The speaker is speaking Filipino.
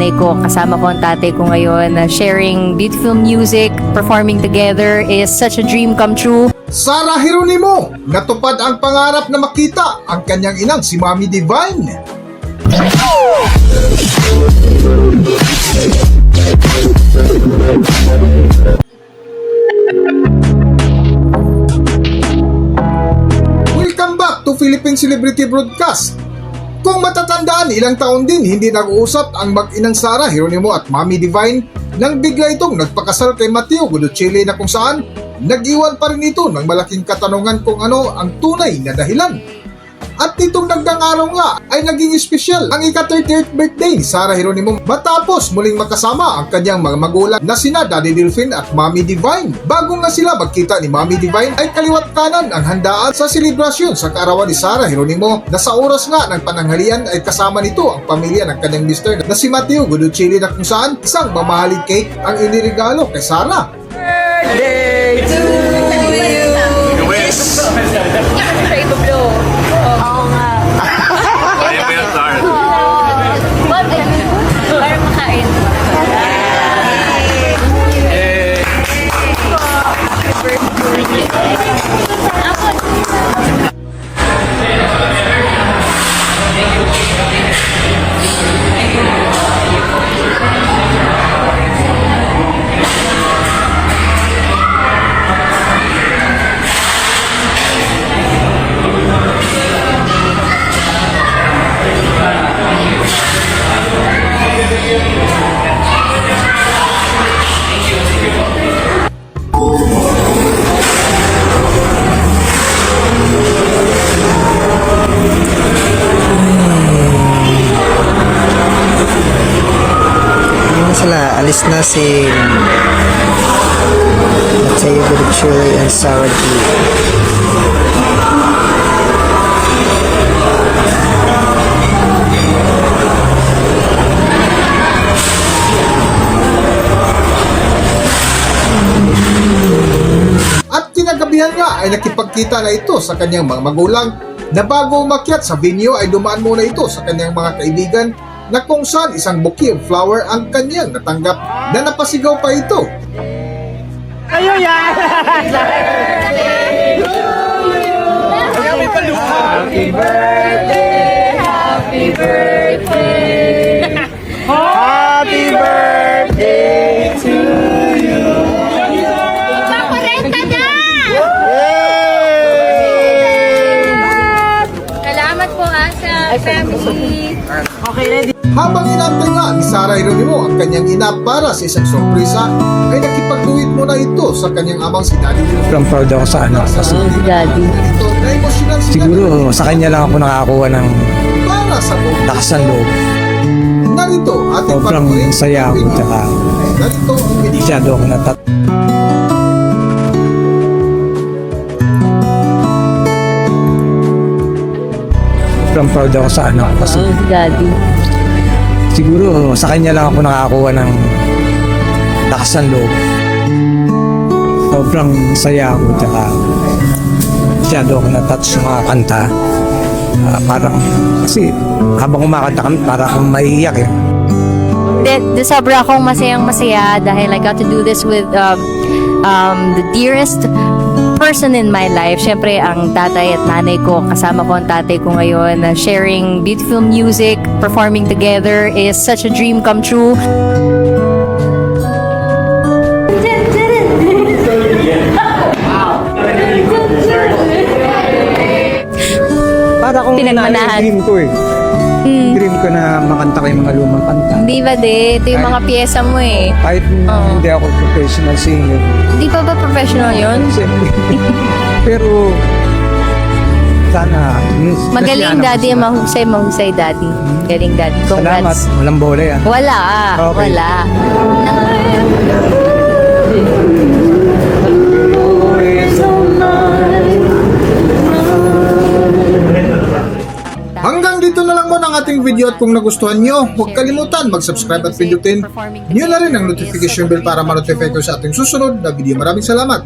nanay ko, kasama ko ang tatay ko ngayon, sharing beautiful music, performing together is such a dream come true. Sarah Geronimo, natupad ang pangarap na makita ang kanyang inang si Mami Divine. Welcome back to Philippine Celebrity Broadcast. Kung matatandaan, ilang taon din hindi nag-uusap ang mag-inang Sarah Geronimo at Mami Divine nang bigla itong nagpakasal kay Mateo Guidochile na kung saan nag-iwan pa rin ito ng malaking katanungan kung ano ang tunay na dahilan. At nitong nagdang araw nga ay naging espesyal ang ika-38th birthday ni Sarah Geronimo matapos muling magkasama ang kanyang mga magulang na sina Daddy Delphine at Mami Divine. Bago nga sila magkita ni Mami Divine ay kaliwat kanan ang handaan sa selebrasyon sa kaarawan ni Sarah Geronimo na sa oras nga ng pananghalian ay kasama nito ang pamilya ng kanyang mister na si Mateo Guidochile na kung saan isang mamahaling cake ang iniregalo kay Sarah. Birthday to you. Wish. Oo nga. Ayaw mo yung start. Para makain. Alis na si Mateo Guidochile and Sarah G. At kinagabihan nga ay nakipagkita na ito sa kanyang mga magulang na bago umakyat sa venue ay dumaan muna ito sa kanyang mga kaibigan na kung saan isang bouquet of flower ang kanyang natanggap na napasigaw pa ito. Ayo yan! Happy birthday! Happy birthday! Happy birthday to you! Paparenta na! Salamat po sa family. Okay, ready? Habang inantay nga ni Sarah Geronimo ang kanyang ina para sa isang sorpresa, ay nakipagduhit muna ito sa kanyang amang si Daddy Delphine. Sobrang proud ako sa ano. Sa Si Daddy. ito na emosyonal sila Siguro sa kanya lang ako nakakuha ng para sa buong lakas ng loob. narito ating Sobrang panoorin saya ako, ang tsaka narito ang video. masyado ako Sobrang proud ako sa ano. Kasi Si Daddy. siguro sa kanya lang ako nakakuha ng lakas ng loob. Sobrang saya ako, tsaka masyado ako na-touch sa mga kanta. Parang, kasi habang kumakanta kami, parang akong maiiyak eh. De sobra akong masayang-masaya dahil I got to do this with the dearest person in my life. Siyempre, ang tatay at nanay ko, kasama ko ang tatay ko ngayon, sharing beautiful music, performing together is such a dream come true. Para akong Pinagmanahan. dream ko eh. Dream ko na makanta ko yung mga lumang kanta. Di ba de? Ito yung mga pyesa mo eh. Kahit hindi ako professional singer. Di pa ba professional yon? Siyempre. Pero sana Magaling daddy, mahusay daddy. Galing daddy. Salamat. Congrats. Walang bola yan. Wala. Okay. Wala. Hanggang dito na lang muna ang ating video at kung nagustuhan nyo, huwag kalimutan mag-subscribe at pindutin nyo na rin ang notification bell para ma-notify ko sa ating susunod na video. Maraming salamat!